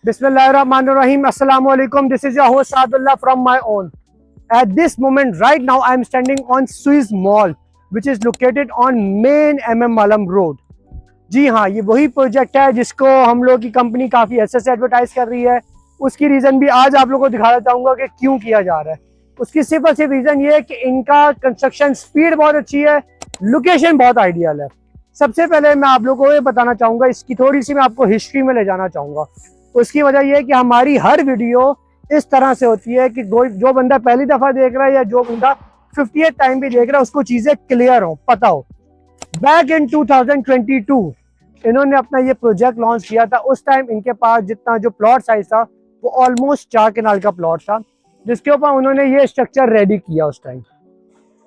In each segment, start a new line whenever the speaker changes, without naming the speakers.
Bismillahirrahmanirrahim. Assalamu alaikum. This is your host Saadullah from my own. At this moment, right now, I am standing on Swiss Mall, which is located on main MM Malam Road. जी हाँ, ये वही project है जिसको हम लोग की company काफ़ी अच्छे से एडवर्टाइज कर रही है। उसकी रीज़न भी आज आप लोगों को दिखाना चाहूँगा कि क्यों किया जा रहा है। उसकी सिर्फ और सिर्फ रीज़न ये है कि इनका कंस्ट्रक्शन स्पीड बहुत अच्छी है, लोकेशन बहुत आइडियल है। सबसे पहले मैं आप लोगों को ये बताना चाहूँगा, इसकी थोड़ी सी मैं आपको हिस्ट्री में ले जाना चाहूँगा। उसकी वजह यह है कि हमारी हर वीडियो इस तरह से होती है कि जो बंदा पहली दफ़ा देख रहा है या जो बंदा 50th टाइम भी देख रहा है उसको चीज़ें क्लियर हो, पता हो। बैक इन 2022 इन्होंने अपना ये प्रोजेक्ट लॉन्च किया था। उस टाइम इनके पास जितना जो प्लॉट साइज था वो ऑलमोस्ट 4 कनाल का प्लॉट था, जिसके ऊपर उन्होंने ये स्ट्रक्चर रेडी किया।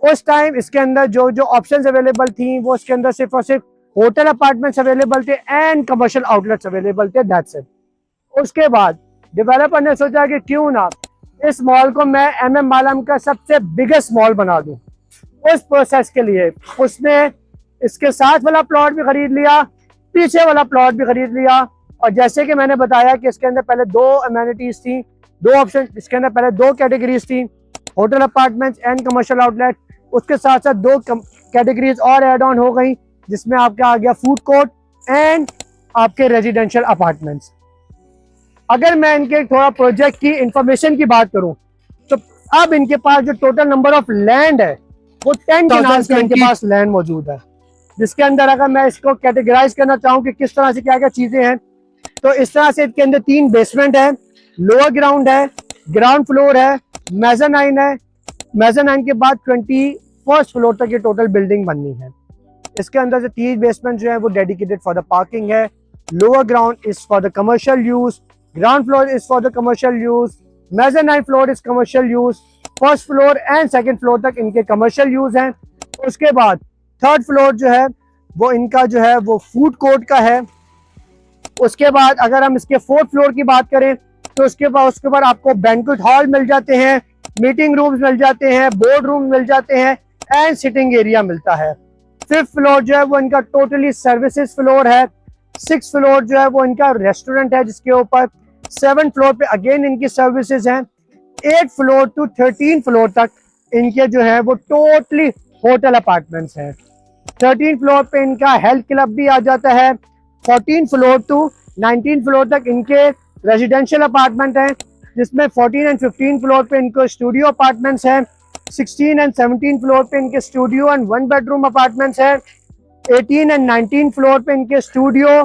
उस टाइम इसके अंदर जो जो ऑप्शंस अवेलेबल थी वो इसके अंदर सिर्फ और सिर्फ होटल अपार्टमेंट्स अवेलेबल थे एंड कमर्शियल आउटलेट्स अवेलेबल थे, दैट्स इट। उसके बाद डेवलपर ने सोचा कि क्यों ना इस मॉल को मैं MM मालम का सबसे बिगेस्ट मॉल बना दूं। उस प्रोसेस के लिए उसने इसके साथ वाला प्लॉट भी खरीद लिया, पीछे वाला प्लॉट भी खरीद लिया। और जैसे कि मैंने बताया कि इसके अंदर पहले 2 अमेनिटीज थी, 2 ऑप्शन, इसके अंदर पहले 2 कैटेगरीज थी, hotel apartments and commercial outlet. उसके साथ साथ 2 कैटेगरीज और एड ऑन हो गई, जिसमें आपका आ गया फूड कोर्ट एंड आपके रेजिडेंशियल अपार्टमेंट्स। अगर मैं इनके थोड़ा प्रोजेक्ट की इंफॉर्मेशन की बात करूं तो अब इनके पास जो टोटल नंबर ऑफ लैंड है वो 10 कनाल का इनके पास लैंड मौजूद है, जिसके अंदर अगर मैं इसको कैटेगराइज करना चाहूं कि किस तरह से क्या क्या चीजें हैं तो इस तरह से इसके अंदर 3 बेसमेंट है, लोअर ग्राउंड है, ग्राउंड फ्लोर है, मेज़ानाइन है। मेज़ानाइन के बाद 21st फ्लोर तक ये टोटल बिल्डिंग बननी है। इसके अंदर से 3 बेसमेंट जो है वो डेडिकेटेड फॉर द पार्किंग है, lower ground is for the commercial use, ground floor is for the commercial use, mezzanine floor is commercial use, first floor and second floor तक इनके commercial use हैं। उसके बाद third floor जो है वो इनका जो है वो फूड कोर्ट का है। उसके बाद अगर हम इसके 4th फ्लोर की बात करें तो उसके बाद आपको बैंक्वेट हॉल मिल जाते हैं, मीटिंग रूम्स मिल जाते हैं, बोर्ड रूम मिल जाते हैं एंड सिटिंग एरिया मिलता है। 5th फ्लोर जो है वो इनका टोटली सर्विसेज फ्लोर है। 6th फ्लोर जो है वो इनका रेस्टोरेंट है जिसके ऊपर। 7th फ्लोर पे अगेन इनकी सर्विसेज हैं। 8th floor to 13th floor तक इनके जो है वो टोटली होटल अपार्टमेंट्स हैं। 13th फ्लोर पे इनका हेल्थ क्लब भी आ जाता है। 14th floor to 19th floor तक इनके रेजिडेंशियल अपार्टमेंट हैं, जिसमें 14 एंड 15 फ्लोर पे इनको स्टूडियो अपार्टमेंट्स हैं। 16 एंड 17 फ्लोर पे इनके स्टूडियो एंड 1 बेडरूम अपार्टमेंट्स हैं। 18 एंड 19 फ्लोर पे इनके स्टूडियो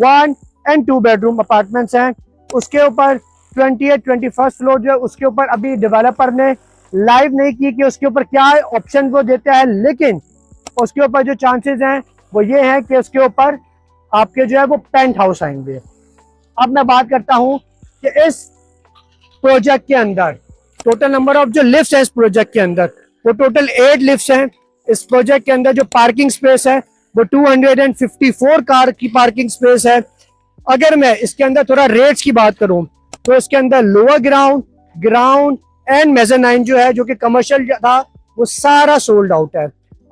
1 एंड 2 बेडरूम अपार्टमेंट्स हैं। उसके ऊपर 20th 21st फ्लोर जो है उसके ऊपर अभी डेवलपर ने लाइव नहीं की कि उसके ऊपर क्या ऑप्शन वो देता है, लेकिन उसके ऊपर जो चांसेस हैं वो ये हैं कि उसके ऊपर आपके जो है वो पेंट हाउस आएंगे। अब मैं बात करता हूं कि इस प्रोजेक्ट के अंदर टोटल नंबर ऑफ जो लिफ्ट्स है इस प्रोजेक्ट के अंदर वो टोटल 8 लिफ्ट्स हैं। इस प्रोजेक्ट के अंदर जो पार्किंग स्पेस है वो 254 कार की पार्किंग स्पेस है। अगर मैं इसके अंदर थोड़ा रेट्स की बात करूं तो इसके अंदर लोअर ग्राउंड एंड मेज़ानाइन जो है जो कि कमर्शियल था वो सारा सोल्ड आउट है।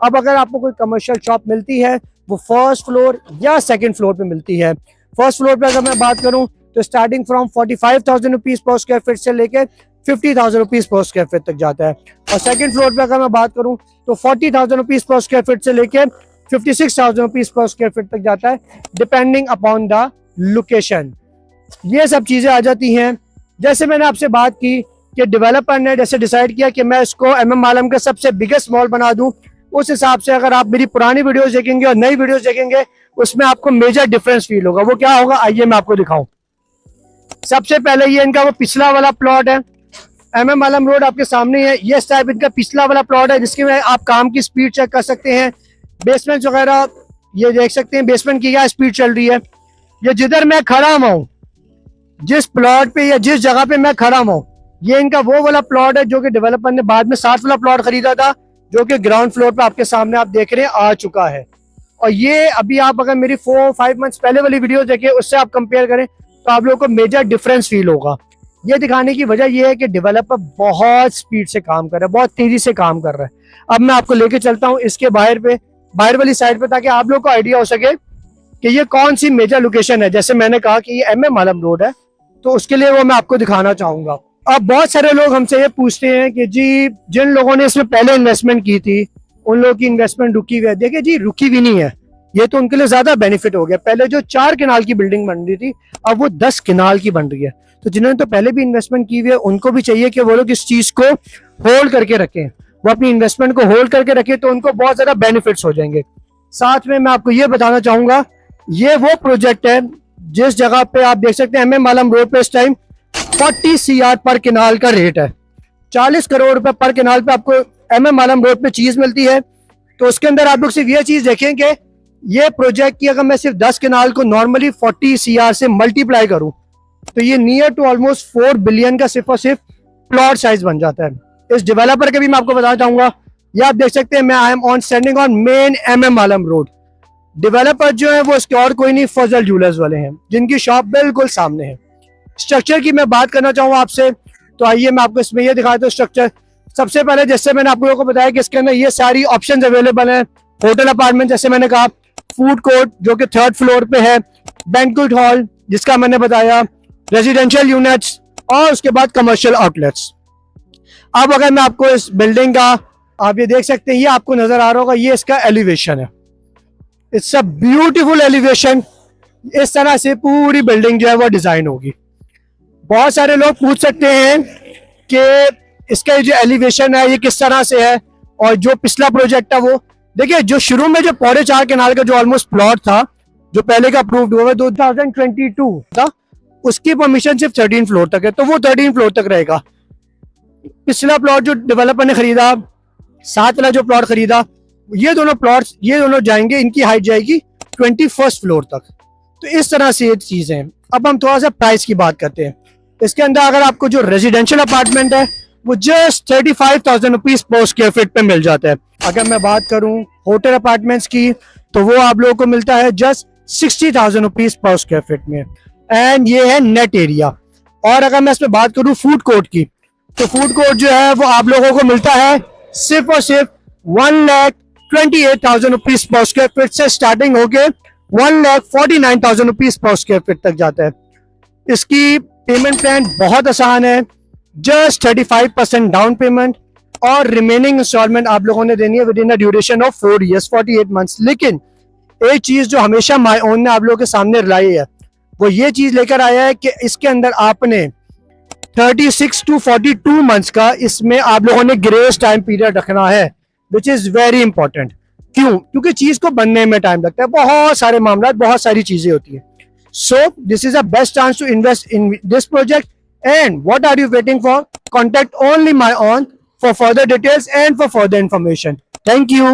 अब अगर आपको कोई कमर्शियल शॉप मिलती है वो 1st फ्लोर या 2nd फ्लोर पे मिलती है। 1st फ्लोर पे अगर मैं बात करूं तो starting from 45,000 rupees per square feet से लेकर 50,000 रुपीज पर स्क्वायर फीट तक जाता है। और 2nd फ्लोर पे अगर मैं बात करूं तो 40,000 रुपीज पर स्क्वायर फीट से लेकर 56,000 रुपीज पर स्क्वायर फीट तक जाता है, डिपेंडिंग अपॉन द लोकेशन। ये सब चीजें आ जाती हैं। जैसे मैंने आपसे बात की कि डेवलपर ने जैसे डिसाइड किया कि मैं इसको MM मालम का सबसे बिगेस्ट मॉल बना दूं, उस हिसाब से अगर आप मेरी पुरानी वीडियोस देखेंगे और नई वीडियोस देखेंगे उसमें आपको मेजर डिफरेंस फील होगा। वो क्या होगा आइए मैं आपको दिखाऊं। सबसे पहले ये इनका वो पिछला वाला प्लॉट है, MM मालम रोड आपके सामने है। ये टाइप इनका पिछला वाला प्लॉट है जिसके में आप काम की स्पीड चेक कर सकते हैं, बेसमेंट वगैरह ये देख सकते हैं बेसमेंट की क्या स्पीड चल रही है। ये जिधर मैं खड़ा हूं, जिस प्लॉट पे या जिस जगह पे मैं खड़ा हूं, ये इनका वो वाला प्लॉट है जो कि डेवलपर ने बाद में 60 वाला प्लॉट खरीदा था, जो कि ग्राउंड फ्लोर पे आपके सामने आप देख रहे हैं आ चुका है। और ये अभी आप अगर मेरी 4-5 मंथ्स पहले वाली वीडियो देखें उससे आप कंपेयर करें तो आप लोगों को मेजर डिफरेंस फील होगा। ये दिखाने की वजह ये है कि डेवलपर बहुत स्पीड से काम कर रहा है, बहुत तेजी से काम कर रहा है। अब मैं आपको लेके चलता हूँ इसके बाहर वाली साइड पे, ताकि आप लोग को आइडिया हो सके कि ये कौन सी मेजर लोकेशन है। जैसे मैंने कहा कि ये MM मालम रोड है, तो उसके लिए वो मैं आपको दिखाना चाहूंगा। अब बहुत सारे लोग हमसे ये पूछते हैं कि जी जिन लोगों ने इसमें पहले इन्वेस्टमेंट की थी उन लोगों की इन्वेस्टमेंट रुकी हुई है। देखिए जी, रुकी भी नहीं है, ये तो उनके लिए ज्यादा बेनिफिट हो गया। पहले जो 4 कनाल की बिल्डिंग बन रही थी अब वो 10 कनाल की बन रही है। तो जिन्होंने तो पहले भी इन्वेस्टमेंट की हुई है उनको भी चाहिए कि वो लोग इस चीज को होल्ड करके रखें, वो अपनी इन्वेस्टमेंट को होल्ड करके रखें, तो उनको बहुत ज्यादा बेनिफिट्स हो जाएंगे। साथ में मैं आपको ये बताना चाहूंगा, ये वो प्रोजेक्ट है जिस जगह पे आप देख सकते हैं MM आलम रोड पे इस टाइम 40 CR पर कनाल का रेट है। 40 करोड़ रुपए पर कनाल पे आपको MM आलम रोड पे चीज मिलती है। तो उसके अंदर आप लोग सिर्फ ये चीज देखें कि ये प्रोजेक्ट की अगर मैं सिर्फ 10 कनाल को नॉर्मली 40 CR से मल्टीप्लाई करूं तो ये नियर टू ऑलमोस्ट 4 बिलियन का सिर्फ और सिर्फ प्लॉट साइज बन जाता है। इस डेवलपर के भी मैं आपको बताना चाहूंगा, ये आप देख सकते हैं, मैं I am on standing on main MM Alam road. Developer जो है वो इसके और कोई नहीं, फजल ज्वेलर्स वाले हैं जिनकी शॉप बिल्कुल सामने है। स्ट्रक्चर की मैं बात करना चाहूंगा आपसे, तो आइए मैं आपको इसमें ये दिखाता हूँ स्ट्रक्चर। सबसे पहले जैसे मैंने आप लोगों को बताया कि इसके अंदर ये सारी ऑप्शंस अवेलेबल हैं। होटल अपार्टमेंट जैसे मैंने कहा, फूड कोर्ट जो कि 3rd फ्लोर पे है, बैंक्वेट हॉल जिसका मैंने बताया, रेजिडेंशियल यूनिट्स और उसके बाद कमर्शियल आउटलेट्स। अब अगर मैं आपको इस बिल्डिंग का, आप ये देख सकते हैं, ये आपको नजर आ रहा होगा, ये इसका एलिवेशन है। It's a beautiful elevation. इस तरह से पूरी बिल्डिंग जो है वो डिजाइन होगी। बहुत सारे लोग पूछ सकते हैं कि इसका जो एलिवेशन है ये किस तरह से है, और जो पिछला प्रोजेक्ट है वो देखिए, जो शुरू में जो 4.5 कनाल का जो ऑलमोस्ट प्लॉट था जो पहले का अप्रूव्ड हुआ 2022 था, उसकी परमिशन सिर्फ 13 फ्लोर तक है, तो वो 13 फ्लोर तक रहेगा। पिछला प्लॉट जो डेवलपर ने खरीदा, 7 वाला जो प्लॉट खरीदा, ये दोनों प्लॉट्स ये दोनों जाएंगे, इनकी हाइट जाएगी 21st फ्लोर तक। तो इस तरह से ये चीजें हैं। अब हम थोड़ा सा प्राइस की बात करते हैं। इसके अंदर अगर आपको जो रेजिडेंशियल अपार्टमेंट है वो just 35,000 rupees per square feet पे मिल जाता है। अगर मैं बात करूं होटल अपार्टमेंट्स की तो वो आप लोगों को मिलता है just 60,000 rupees per square feet में, एंड ये है नेट एरिया। और अगर मैं इसमें बात करूं फूड कोर्ट की, तो फूड कोर्ट जो है वो आप लोगों को मिलता है सिर्फ और सिर्फ 1,28,000 रुपीज पर स्क्वायर फीट से स्टार्टिंग होके 1,49,000 रुपीज पर स्क्वायर फीट तक जाता है। इसकी पेमेंट प्लान बहुत आसान है, जस्ट 35% डाउन पेमेंट और रिमेनिंग इंस्टॉलमेंट आप लोगों ने देनी है with in a duration of 4 years 48 months. लेकिन एक चीज जो हमेशा माय ओन ने आप लोगों के सामने लाई है वो ये चीज लेकर आया है कि इसके अंदर आपने 36 to 42 मंथ्स का इसमें आप लोगों ने ग्रेस टाइम पीरियड रखना है, विच इज वेरी इंपॉर्टेंट। क्यों? क्योंकि चीज को बनने में टाइम लगता है, बहुत सारे मामला, बहुत सारी चीजें होती है। So this is a best chance to invest in this project. And what are you waiting for? Contact only my own for further details and for further information. Thank you.